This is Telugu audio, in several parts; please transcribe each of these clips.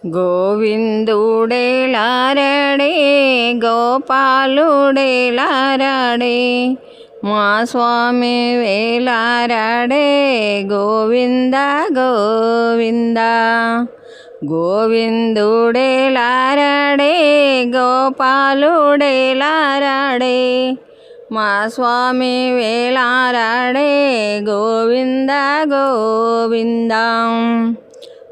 గోవిందుడేలారడే గోపాలుడేలారడే మా స్వామి వేలారడే గోవింద గోవింద. గోవిందుడేలారడే గోపాలుడేలారడే మా స్వామి వేలారడే గోవింద గోవింద.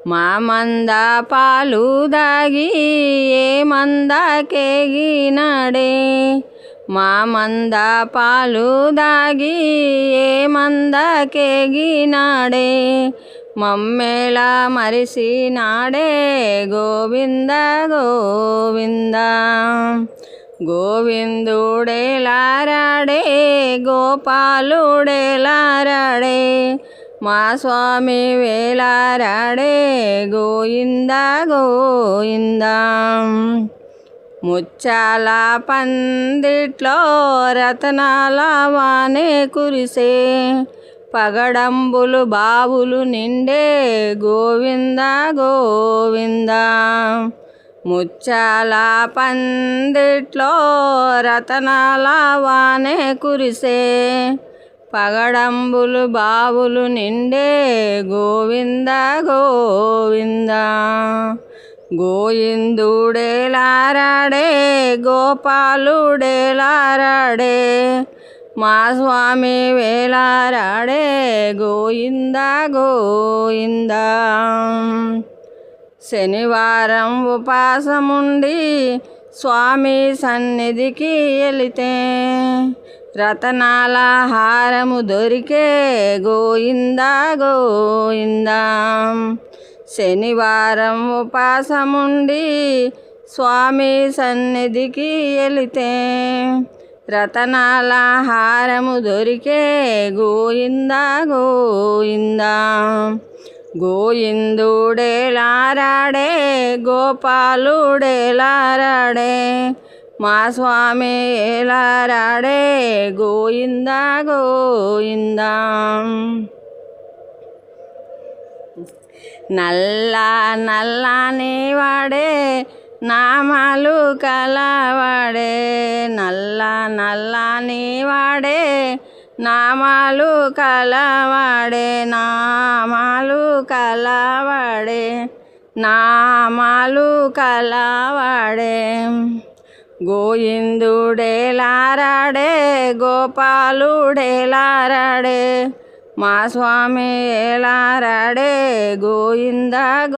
మా మంద పాలు దాగి ఏ మందకెగినాడే మా మంద పాలు దాగి ఏ మందకెగినాడే మమ్మేళ మరిసినాడే గోవింద గోవింద. గోవిందుడేలారడే గోపాలుడేలారడే మా స్వామి వేలారడే గోవింద గోవింద. ముచ్చాల పందిట్లో రతనాల వానే కురిసే పగడంబులు బావులు నిండే గోవింద గోవింద. ముచ్చాల పందిట్లో రతనాల వానే కురిసే పగడంబులు బావులు నిండే గోవింద గోవింద. గోవిందుడేలారడే గోపాలుడేలారడే మా స్వామి వేలారడే గోవింద గోవింద. శనివారం ఉపాసముండి స్వామి సన్నిధికి వెళితే రతనాల హారము దొరికే గోవింద గోవింద. శనివారం ఉపాసముండి స్వామి సన్నిధికి వెళితే రతనాల హారము దొరికే గోవింద గోవింద. గోవిందుడేలారడే గోపాలుడేలారడే మా స్వామి వేలారడే గోవింద గోవింద. నల్ల నల్లని వాడే నామాలు కలవాడే నల్ల నల్లని వాడే నామాలు కలవాడే నామాలు కలవాడే నామాలు కలవాడే. గోవిందుడేలారడే గోపాలుడేలారడే మా స్వామి వేలారడే గోవింద